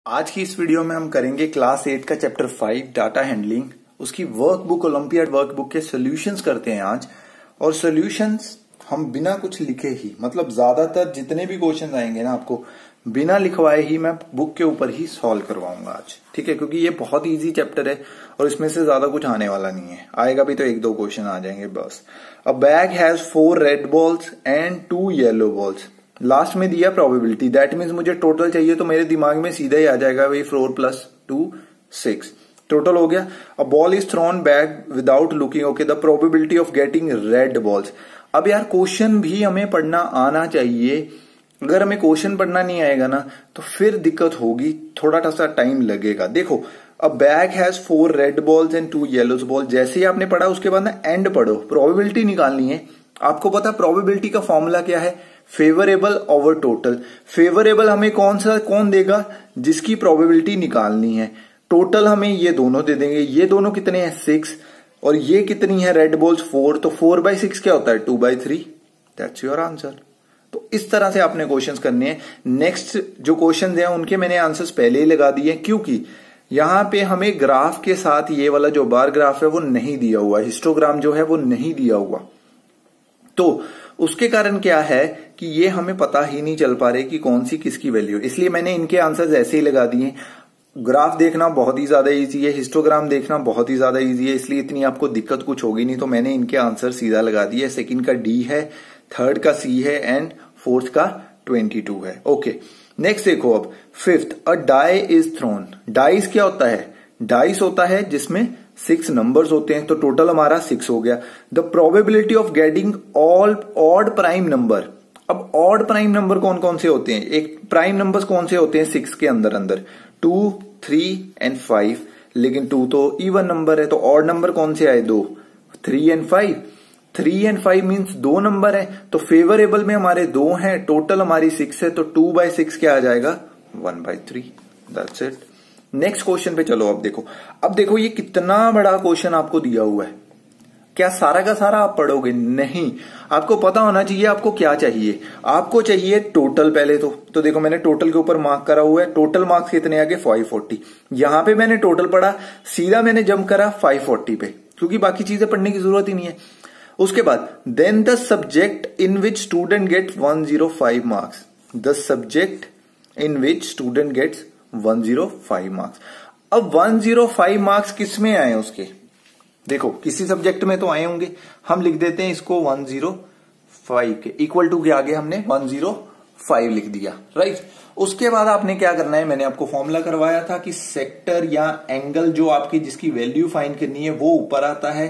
आज की इस वीडियो में हम करेंगे क्लास 8 का चैप्टर 5 डाटा हैंडलिंग। उसकी वर्कबुक ओलंपियाड वर्कबुक के सॉल्यूशंस करते हैं आज। और सॉल्यूशंस हम बिना कुछ लिखे ही, मतलब ज्यादातर जितने भी क्वेश्चन आएंगे ना आपको बिना लिखवाए ही मैं बुक के ऊपर ही सॉल्व करवाऊंगा आज, ठीक है। क्योंकि ये बहुत इजी चैप्टर है और इसमें से ज्यादा कुछ आने वाला नहीं है। आएगा भी तो एक दो क्वेश्चन आ जाएंगे बस। अ bag has 4 red balls and 2 yellow balls. Last में दिया प्रोबेबिलिटी, दैट मीन्स मुझे टोटल चाहिए तो मेरे दिमाग में सीधा ही आ जाएगा भाई 4 + 2 6 टोटल हो गया। A ball is throne back without looking, okay, the probability of getting red balls. अब यार क्वेश्चन भी हमें पढ़ना आना चाहिए। अगर हमें क्वेश्चन पढ़ना नहीं आएगा ना तो फिर दिक्कत होगी, थोड़ा सा टाइम लगेगा। देखो, अ bag has 4 red balls and 2 yellow ball. जैसे ही आपने पढ़ा उसके बाद ना एंड पढ़ो, प्रोबेबिलिटी निकालनी है। आपको पता प्रोबेबिलिटी का फॉर्मूला क्या है? Favourable over total. फेवरेबल हमें कौन देगा? जिसकी प्रोबेबिलिटी निकालनी है। टोटल हमें ये दोनों दे देंगे। ये दोनों कितने हैं? 6। और ये कितनी है? Red balls 4। तो 4/6 क्या होता है? 2/3। That's your answer. तो इस तरह से आपने क्वेश्चंस करने हैं। नेक्स्ट जो क्वेश्चंस हैं उनके मैंने आंसर्स पहले ही लगा दिए, क्योंकि यहां पे हमें ग्राफ के साथ ये वाला जो बार ग्राफ है वो नहीं दिया हुआ, हिस्टोग्राम जो है वो नहीं दिया हुआ। तो उसके कारण क्या है कि ये हमें पता ही नहीं चल पा रहे कि कौन सी किसकी वैल्यू। इसलिए मैंने इनके आंसर्स ऐसे ही लगा दिए। ग्राफ देखना बहुत ही ज्यादा इजी है, हिस्टोग्राम देखना बहुत ही ज्यादा इजी है, इसलिए इतनी आपको दिक्कत कुछ होगी नहीं। तो मैंने इनके आंसर सीधा लगा दिए। सेकंड का डी है, थर्ड का सी है एंड फोर्थ का 22 है। ओके, नेक्स्ट देखो अब fifth, a die is thrown. Dice क्या होता है? डाइस होता है जिसमें 6 नंबर्स होते हैं, तो टोटल हमारा 6 हो गया। The probability of getting all odd prime number. अब ऑड प्राइम नंबर कौन कौन से होते हैं? एक प्राइम नंबर्स कौन से होते हैं 6 के अंदर? 2, 3 एंड 5। लेकिन 2 तो इवन नंबर है, तो ऑड नंबर कौन से आए? 2, 3 एंड 5। 3 एंड 5 मीन्स 2 नंबर है, तो फेवरेबल में हमारे 2 हैं, टोटल हमारी 6 है, तो 2/6 क्या आ जाएगा? 1/3। That's it. नेक्स्ट क्वेश्चन पे चलो। अब देखो ये कितना बड़ा क्वेश्चन आपको दिया हुआ है। क्या सारा का सारा आप पढ़ोगे? नहीं, आपको पता होना चाहिए आपको क्या चाहिए। आपको चाहिए टोटल पहले तो देखो मैंने टोटल के ऊपर मार्क करा हुआ है। टोटल मार्क्स कितने आगे? 540। यहां पे मैंने टोटल पढ़ा, सीधा मैंने जंप करा 540 पे, क्योंकि बाकी चीजें पढ़ने की जरूरत ही नहीं है। उसके बाद then the subject in which student gets 105 marks. The subject in which student gets 105 marks. अब 105 मार्क्स किस में आए उसके? देखो किसी सब्जेक्ट में तो आए होंगे, हम लिख देते हैं इसको 105 के इक्वल टू के आगे हमने 105 लिख दिया, राइट। उसके बाद आपने क्या करना है? मैंने आपको फॉर्मूला करवाया था कि सेक्टर या एंगल जो आपकी जिसकी वैल्यू फाइंड करनी है वो ऊपर आता है,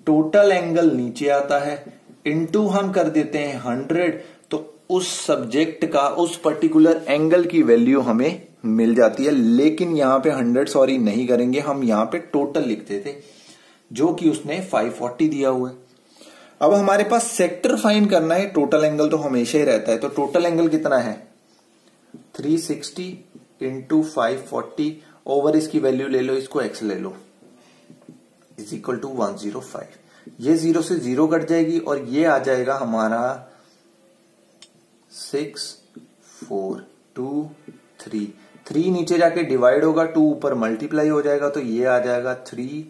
टोटल एंगल नीचे आता है, इनटू हम कर देते हैं 100, तो उस सब्जेक्ट का उस पर्टिकुलर एंगल की वैल्यू हमें मिल जाती है। लेकिन यहां पे 100 नहीं करेंगे, हम यहां पे टोटल लिखते थे जो कि उसने 540 दिया हुआ है। अब हमारे पास सेक्टर फाइंड करना है, टोटल एंगल तो हमेशा ही रहता है, तो टोटल एंगल कितना है? 360 इंटू 540 ओवर इसकी वैल्यू ले लो, इसको x ले लो, इज इक्वल टू 105। ये 0 से 0 कट जाएगी और ये आ जाएगा हमारा 6 4 2 3। 3 नीचे जाके डिवाइड होगा, 2 ऊपर मल्टीप्लाई हो जाएगा, तो ये आ जाएगा 3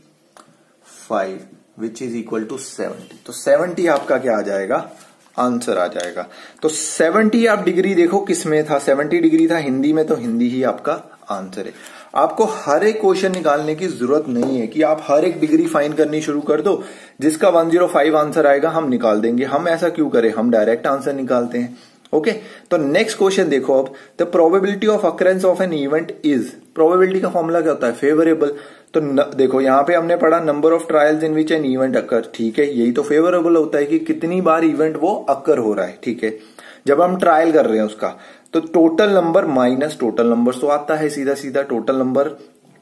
5 विच इज इक्वल टू 70। तो 70 आपका क्या आ जाएगा? आंसर आ जाएगा। तो 70 आप डिग्री देखो किस में था? 70 डिग्री था हिंदी में, तो हिंदी ही आपका आंसर है। आपको हर एक क्वेश्चन निकालने की जरूरत नहीं है कि आप हर एक डिग्री फाइंड करनी शुरू कर दो, जिसका 105 आंसर आएगा हम निकाल देंगे। हम ऐसा क्यों करें, हम डायरेक्ट आंसर निकालते हैं। ओके, तो नेक्स्ट क्वेश्चन देखो। अब the probability of occurrence of an event is. Probability का फॉर्मूला क्या होता है? फेवरेबल। तो देखो यहां पे हमने पढ़ा number of trials in which an event occur, ठीक है, यही तो फेवरेबल होता है कि कितनी बार इवेंट वो अकर हो रहा है, ठीक है, जब हम ट्रायल कर रहे हैं उसका। तो total number minus total number तो आता है सीधा सीधा, टोटल नंबर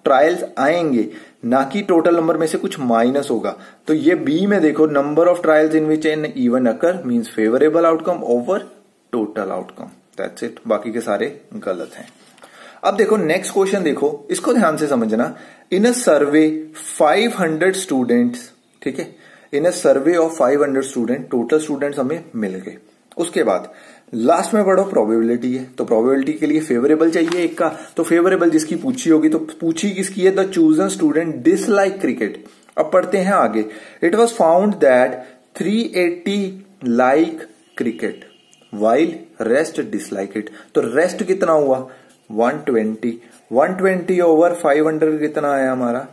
ट्रायल्स आएंगे, ना कि टोटल नंबर में से कुछ माइनस होगा। तो ये बी में देखो, number of trials in which an event occur means favourable outcome over total outcome. That's it, बाकी के सारे गलत हैं। अब देखो नेक्स्ट क्वेश्चन देखो, इसको ध्यान से समझना। इन अ सर्वे 500 स्टूडेंट्स, ठीक है, in a survey of 500 student, total students हमें मिल गए। उसके बाद लास्ट में पढ़ो प्रोबेबिलिटी है, तो प्रोबेबिलिटी के लिए फेवरेबल चाहिए एक का, तो फेवरेबल जिसकी पूछी होगी, तो पूछी किसकी है, the chosen student dislike cricket. अब पढ़ते हैं आगे। It was found that 380 like cricket while rest dislike it, तो रेस्ट कितना हुआ 120 ओवर 500 कितना आया हमारा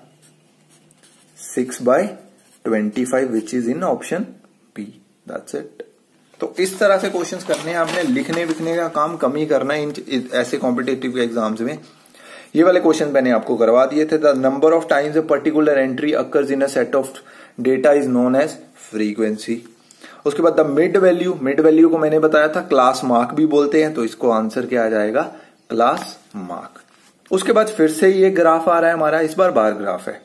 6/25 which is in option B, that's it. तो इस तरह से क्वेश्चंस करने हैं आपने, लिखने विखने का काम कम ही करना है इन ऐसे कॉम्पिटेटिव एग्जाम्स में। ये वाले क्वेश्चन मैंने आपको करवा दिए थे। The number of times a particular entry occurs in a set of data is known as frequency. उसके बाद द मिड वैल्यू को मैंने बताया था क्लास मार्क भी बोलते हैं, तो इसको आंसर क्या आ जाएगा क्लास मार्क। उसके बाद फिर से ये ग्राफ आ रहा है हमारा, इस बार बार ग्राफ है,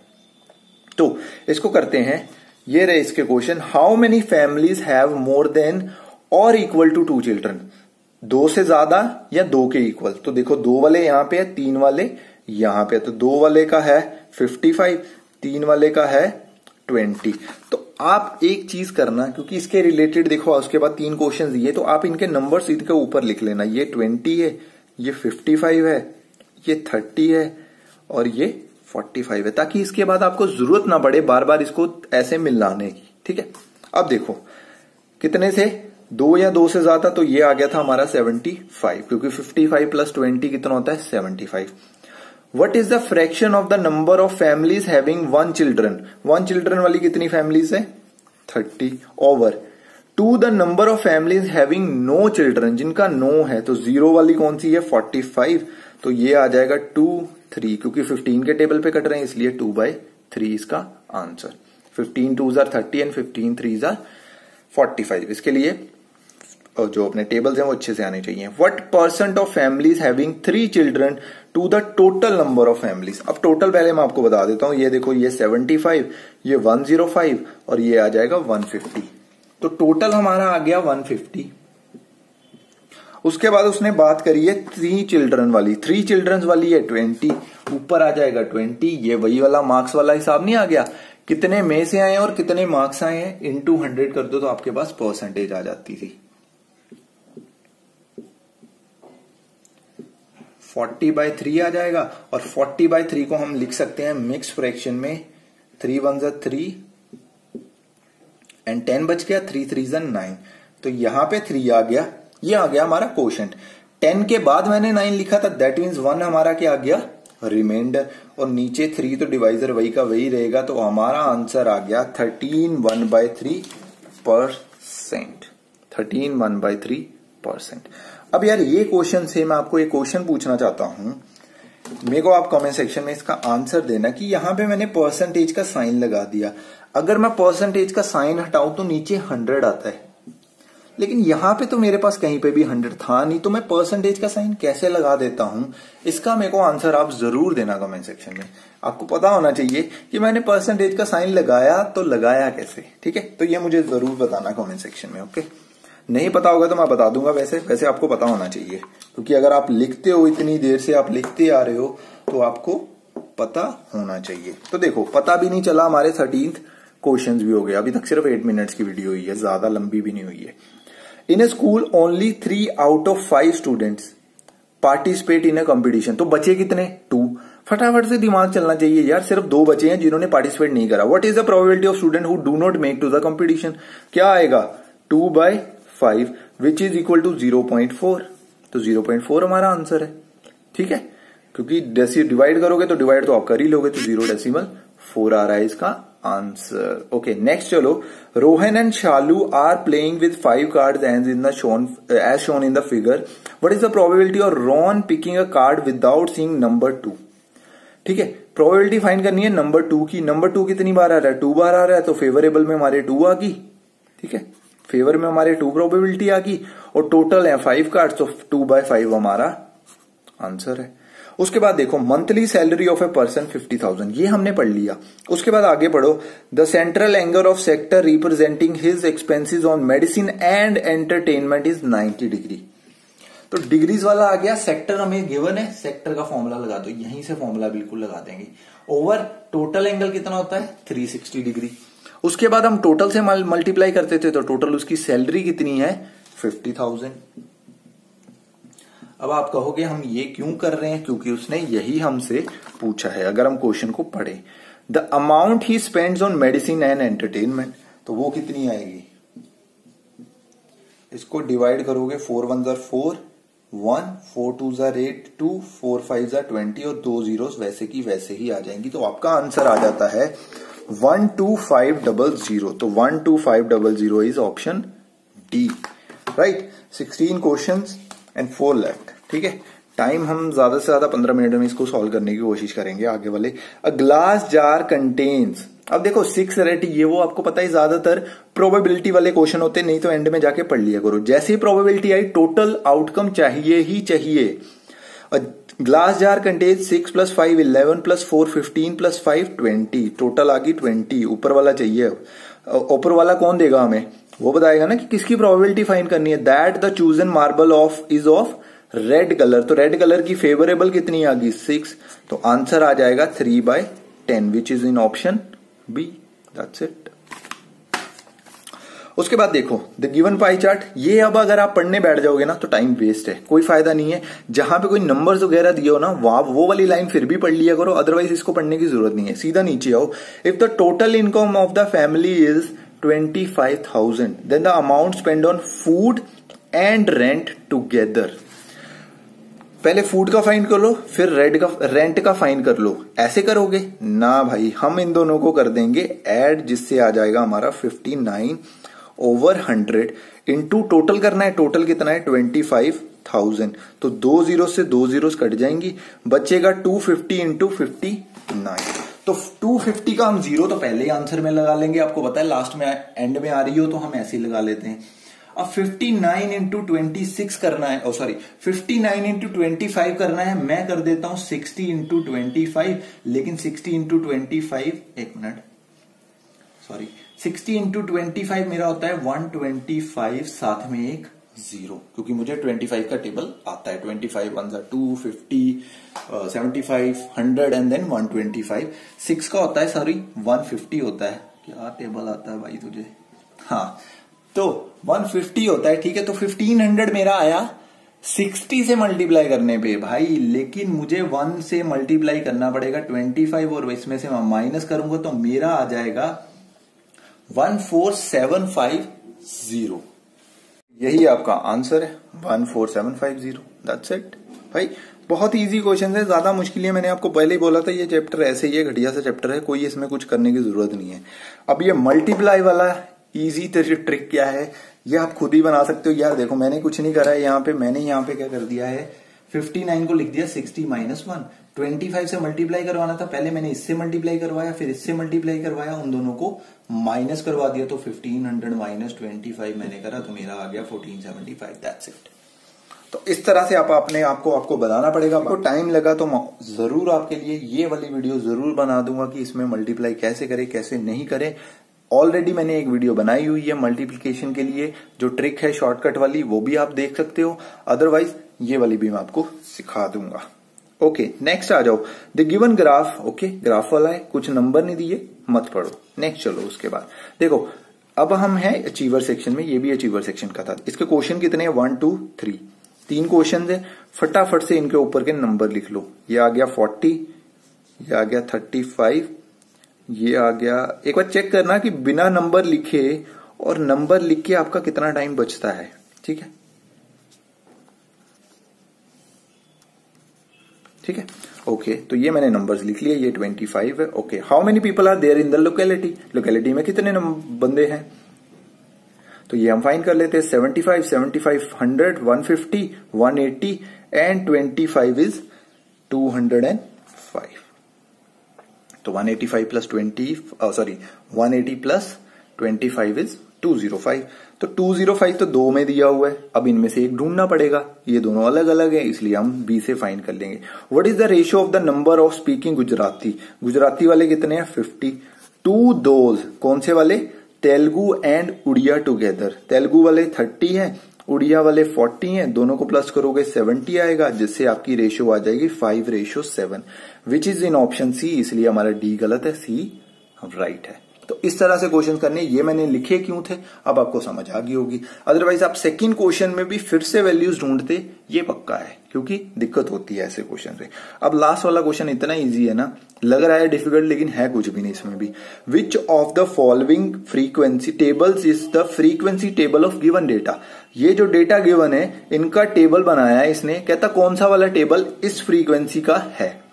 तो इसको करते हैं। ये रहे इसके question, how many families have more than और इक्वल टू 2 चिल्ड्रन, 2 से ज्यादा या 2 के इक्वल। तो देखो 2 वाले यहां पे है, 3 वाले यहां पे, तो 2 वाले का है 55, 3 वाले का है 20। तो आप एक चीज करना, क्योंकि इसके रिलेटेड देखो उसके बाद 3 क्वेश्चन दिए, तो आप इनके नंबर्स इनके ऊपर लिख लेना। ये 20 है, ये 55 है, ये 30 है और ये 45 है, ताकि इसके बाद आपको जरूरत ना पड़े बार बार इसको ऐसे मिलाने की। ठीक है, अब देखो कितने से 2 या 2 से ज्यादा, तो ये आ गया था हमारा 75, क्योंकि 55 प्लस 20 कितना होता है 75। What is the fraction of the number of families having 1 children, 1 children वाली कितनी फैमिलीज है 30 over to the number of families having no children, जिनका नो है, तो 0 वाली कौन सी है 45, तो ये आ जाएगा 2 3, क्योंकि 15 के टेबल पे कट रहे हैं इसलिए 2/3 इसका answer. 15 2s are 30 and 15 3s are 45। इसके लिए जो अपने टेबल्स हैं वो अच्छे से आने चाहिए। What percent of families having 3 children to the total number of families. अब टोटल पहले मैं आपको बता देता हूं, ये देखो ये 75, ये 105 और ये आ जाएगा 150, तो टोटल हमारा आ गया 150। उसके बाद उसने बात करी है 3 चिल्ड्रन वाली, 3 चिल्ड्रन वाली है 20, ऊपर आ जाएगा 20, ये वही वाला मार्क्स वाला हिसाब नहीं आ गया, कितने में से आए और कितने मार्क्स आए हैं, इनटू 100 कर दो तो आपके पास परसेंटेज आ जाती थी। 40/3 आ जाएगा, और 40/3 को हम लिख सकते हैं मिक्स फ्रैक्शन में, 3 1s are 3 एंड 10 बच गया, 3 3s are 9, तो यहां पे 3 आ गया, ये आ गया हमारा क्वोशंट। 10 के बाद मैंने 9 लिखा था, दैट मीन्स 1 हमारा क्या आ गया रिमाइंडर, और नीचे 3 तो डिवाइजर वही का वही रहेगा, तो हमारा आंसर आ गया 13 1/3%। 13 1/3%। अब यार ये क्वेश्चन से मैं आपको एक क्वेश्चन पूछना चाहता हूं, मेरे को आप कमेंट सेक्शन में इसका आंसर देना कि यहां पे मैंने परसेंटेज का साइन लगा दिया, अगर मैं परसेंटेज का साइन हटाऊं तो नीचे 100 आता है, लेकिन यहां पे तो मेरे पास कहीं पे भी 100 था नहीं, तो मैं परसेंटेज का साइन कैसे लगा देता हूं, इसका मेरे को आंसर आप जरूर देना कमेंट सेक्शन में। आपको पता होना चाहिए कि मैंने परसेंटेज का साइन लगाया तो लगाया कैसे, ठीक है, तो ये मुझे जरूर बताना कमेंट सेक्शन में। ओके, नहीं पता होगा तो मैं बता दूंगा, वैसे आपको पता होना चाहिए, क्योंकि अगर आप लिखते हो, इतनी देर से आप लिखते आ रहे हो, तो आपको पता होना चाहिए। तो देखो पता भी नहीं चला, हमारे 13th क्वेश्चन भी हो गए, अभी तक सिर्फ 8 मिनट्स की वीडियो हुई है, ज्यादा लंबी भी नहीं हुई है। In a school only 3 out of 5 students participate in a competition, तो बचे कितने 2, फटाफट से दिमाग चलना चाहिए यार, सिर्फ 2 बचे हैं जिन्होंने पार्टिसिपेट नहीं करा। What is the probability of student who do not make to the competition, क्या आएगा 2/5 विच इज इक्वल टू 0.4, तो 0.4 हमारा आंसर है। ठीक है, क्योंकि डिवाइड करोगे तो डिवाइड तो आप कर ही लोगे, तो 0.4 आ रहा है इसका आंसर। ओके, नेक्स्ट चलो, Rohan and Shalu are playing with 5 cards as shown in the figure, what is the probability of Rohan picking a card without seeing number 2। ठीक है, प्रोबेबिलिटी फाइंड करनी है नंबर 2 की, नंबर 2 कितनी बार आ रहा है 2 बार आ रहा है, तो फेवरेबल में हमारे 2 आ गई। ठीक है, फेवर में हमारे 2 प्रोबेबिलिटी आ गई, और टोटल है 5 कार्ड, तो 2/5 हमारा आंसर है। उसके बाद देखो monthly salary of a person 50,000, ये हमने पढ़ लिया। उसके बाद आगे पढ़ो, the central angle of sector representing his expenses on medicine and entertainment is 90 degree. तो डिग्रीज वाला आ गया, सेक्टर हमें गिवन है, सेक्टर का फॉर्मूला लगा दो, यहीं से फॉर्मूला बिल्कुल लगा देंगे। ओवर टोटल एंगल कितना होता है 360 डिग्री। उसके बाद हम टोटल से मल्टीप्लाई करते थे, तो टोटल उसकी सैलरी कितनी है 50,000। अब आप कहोगे हम ये क्यों कर रहे हैं, क्योंकि उसने यही हमसे पूछा है। अगर हम क्वेश्चन को पढ़े, the amount he spends on medicine and entertainment, तो वो कितनी आएगी, इसको डिवाइड करोगे 4 1 4 1, 4 2 8 2, 4 5 20 और 2 जीरोस वैसे की वैसे ही आ जाएंगी। तो आपका आंसर आ जाता है 12500। तो 12500 is option D, right. 16 questions and 4 left, ठीक है। टाइम हम ज्यादा से ज्यादा 15 मिनट में इसको सॉल्व करने की कोशिश करेंगे आगे वाले। अ ग्लास जार कंटेन्स, अब देखो 6 रेट, ये वो आपको पता है ज्यादातर प्रोबेबिलिटी वाले क्वेश्चन होते हैं, नहीं तो एंड में जाके पढ़ लिया करो। जैसे ही प्रोबेबिलिटी आई टोटल आउटकम चाहिए ही चाहिए। ग्लास जार कंटेन्स 6 + 5 11 + 4 15 + 5 20, टोटल आ गई 20। ऊपर वाला चाहिए, ऊपर वाला कौन देगा हमें, वो बताएगा ना कि किसकी प्रोबेबिलिटी फाइंड करनी है। That the chosen marble is of red colour, तो रेड कलर की फेवरेबल कितनी आ गई 6, तो आंसर आ जाएगा 3/10 which is in option B. That's it. उसके बाद देखो द गिवन पाई चार्ट, ये अब अगर आप पढ़ने बैठ जाओगे ना तो टाइम वेस्ट है, कोई फायदा नहीं है। जहां पे कोई नंबर्स वगैरह दिए हो ना, वो वाली लाइन फिर भी पढ़ लिया करो, अदरवाइज इसको पढ़ने की जरूरत नहीं है। सीधा नीचे आओ। If the total income of the family is 25,000 then the amount spend on food and rent together. पहले फूड का फाइंड कर लो, फिर रेंट का फाइंड कर लो। ऐसे करोगे ना भाई, हम इन दोनों को कर देंगे ऐड, जिससे आ जाएगा हमारा 59/100 इंटू टोटल करना है। टोटल कितना है 25,000, तो 2 जीरो से 2 जीरो कट जाएंगी, बचेगा 250 इंटू 59। तो 250 का हम जीरो तो पहले ही आंसर में लगा लेंगे, आपको पता है लास्ट में एंड में आ रही हो तो हम ऐसे ही लगा लेते हैं। अब 59 इंटू 26 करना है, 59 इंटू 25 करना है। मैं कर देता हूं 60 इंटू 25, लेकिन 60 इंटू 25 60 इंटू 25 मेरा होता है 125, साथ में एक जीरो, क्योंकि मुझे 25 का टेबल आता है। 25 1 250 75 100 एंड देन 125। 6 का होता है 150 होता है। क्या टेबल आता है भाई तुझे, हाँ तो 150 होता है, ठीक है। तो 1500 मेरा आया 60 से मल्टीप्लाई करने पे भाई, लेकिन मुझे 1 से मल्टीप्लाई करना पड़ेगा 25 और इसमें से मैं माइनस करूंगा तो मेरा आ जाएगा 14750। यही आपका आंसर है 14750। दैट्स इट भाई, बहुत इजी क्वेश्चन है, ज्यादा मुश्किल है। मैंने आपको पहले ही बोला था ये चैप्टर ऐसे ही है, घटिया सा चैप्टर है, कोई इसमें कुछ करने की जरूरत नहीं है। अब ये मल्टीप्लाई वाला इजी ट्रिक क्या है, ये आप खुद ही बना सकते हो। यार देखो मैंने कुछ नहीं करा है यहाँ पे, मैंने यहाँ पे क्या कर दिया है 59 को लिख दिया 60 - 1। 25 से मल्टीप्लाई करवाना था, पहले मैंने इससे मल्टीप्लाई करवाया, फिर इससे मल्टीप्लाई करवाया, उन दोनों को माइनस करवा दिया। तो 1500 - 25 मैंने करा तो मेरा आ गया 1475। That's it. तो इस तरह से आपको बताना पड़ेगा। आपको टाइम लगा तो जरूर आपके लिए ये वाली वीडियो जरूर बना दूंगा कि इसमें मल्टीप्लाई कैसे करें कैसे नहीं करें। ऑलरेडी मैंने एक वीडियो बनाई हुई है मल्टीप्लिकेशन के लिए, जो ट्रिक है शॉर्टकट वाली, वो भी आप देख सकते हो। अदरवाइज ये वाली भी मैं आपको सिखा दूंगा। ओके नेक्स्ट आ जाओ। The given graph, okay graph वाला है, कुछ नंबर नहीं दिए, मत पढ़ो। नेक्स्ट चलो। उसके बाद देखो अब हम हैं अचीवर सेक्शन में, ये भी अचीवर सेक्शन का था। इसके क्वेश्चन कितने हैं 1 2 3, 3 क्वेश्चन है। फटाफट से इनके ऊपर के नंबर लिख लो। ये आ गया 40, ये आ गया 35, ये आ गया। एक बार चेक करना कि बिना नंबर लिखे और नंबर लिख के आपका कितना टाइम बचता है, ठीक है। ठीक है ओके, तो ये मैंने नंबर्स लिख लिए, ये 25 है। Okay, how many people are there in the locality, locality में कितने बंदे हैं, तो ये हम फाइंड कर लेते हैं। 75 75 100 150 180 एंड 25 इज 205। तो 185 प्लस 180 प्लस 25 इज 205। तो 205 तो 2 में दिया हुआ है, अब इनमें से एक ढूंढना पड़ेगा। ये दोनों अलग अलग है, इसलिए हम बी से फाइंड कर लेंगे। What is the ratio of the number of speaking Gujarati, Gujarati वाले कितने हैं 50 टू दोज, कौन से वाले, तेलुगु एंड उड़िया टुगेदर। तेलुगु वाले 30 हैं, उड़िया वाले 40 हैं, दोनों को प्लस करोगे 70 आएगा, जिससे आपकी रेशियो आ जाएगी 5:7 विच इज इन ऑप्शन सी। इसलिए हमारा डी गलत है, सी राइट है। तो इस तरह से क्वेश्चन करने, ये मैंने लिखे क्यों थे अब आपको समझ आ गई होगी। अदरवाइज आप सेकंड क्वेश्चन में भी फिर से वैल्यूज ढूंढते, ये पक्का है, क्योंकि दिक्कत होती है ऐसे क्वेश्चन से। अब लास्ट वाला क्वेश्चन इतना इजी है ना, लग रहा है डिफिकल्ट, लेकिन है कुछ भी नहीं इसमें भी। Which of the following frequency tables is the frequency table of given data. ये जो डेटा गिवन है इनका टेबल बनाया है इसने, कहता कौन सा वाला टेबल इस फ्रीक्वेंसी का है।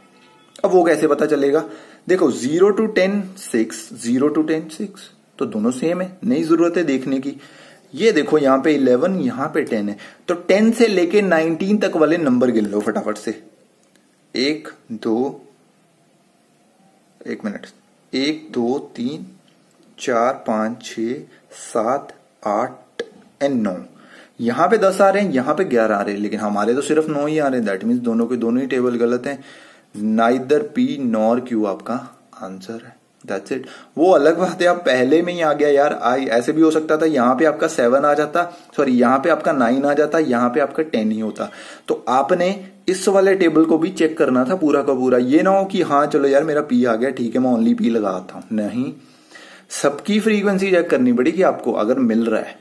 अब वो कैसे पता चलेगा, देखो 0 to 10 6, 0 to 10 6, तो दोनों सेम है, नहीं जरूरत है देखने की। ये देखो यहाँ पे 11, यहाँ पे 10 है, तो 10 से लेके 19 तक वाले नंबर गिन लो फटाफट से। 1 2 3 4 5 6 7 8 एंड 9। यहां पे 10 आ रहे हैं, यहां पे 11 आ रहे हैं, लेकिन हमारे तो सिर्फ 9 ही आ रहे हैं। दैट मीन्स दोनों के दोनों ही टेबल गलत हैं। नाइदर पी नॉर क्यू आपका आंसर है। That's it. वो अलग बात है, आप पहले में ही आ गया यार, ऐसे भी हो सकता था, यहाँ पे आपका 7 आ जाता, सॉरी यहाँ पे आपका 9 आ जाता, यहाँ पे आपका 10 ही होता। तो आपने इस वाले टेबल को भी चेक करना था पूरा का पूरा। ये ना हो कि हाँ चलो यार मेरा पी आ गया, ठीक है मैं ओनली पी लगाता हूं। नहीं, सबकी फ्रीक्वेंसी चेक करनी पड़ेगी आपको अगर मिल रहा है।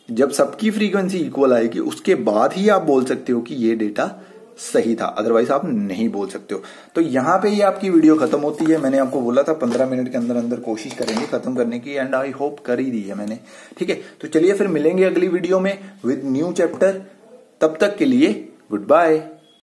जब सबकी फ्रीक्वेंसी इक्वल आएगी उसके बाद ही आप बोल सकते हो कि ये डेटा सही था, अदरवाइज आप नहीं बोल सकते हो। तो यहां पे ये आपकी वीडियो खत्म होती है। मैंने आपको बोला था 15 मिनट के अंदर अंदर कोशिश करेंगे खत्म करने की, एंड आई होप कर ही दी है मैंने। ठीक है, तो चलिए फिर मिलेंगे अगली वीडियो में विद न्यू चैप्टर। तब तक के लिए गुड बाय।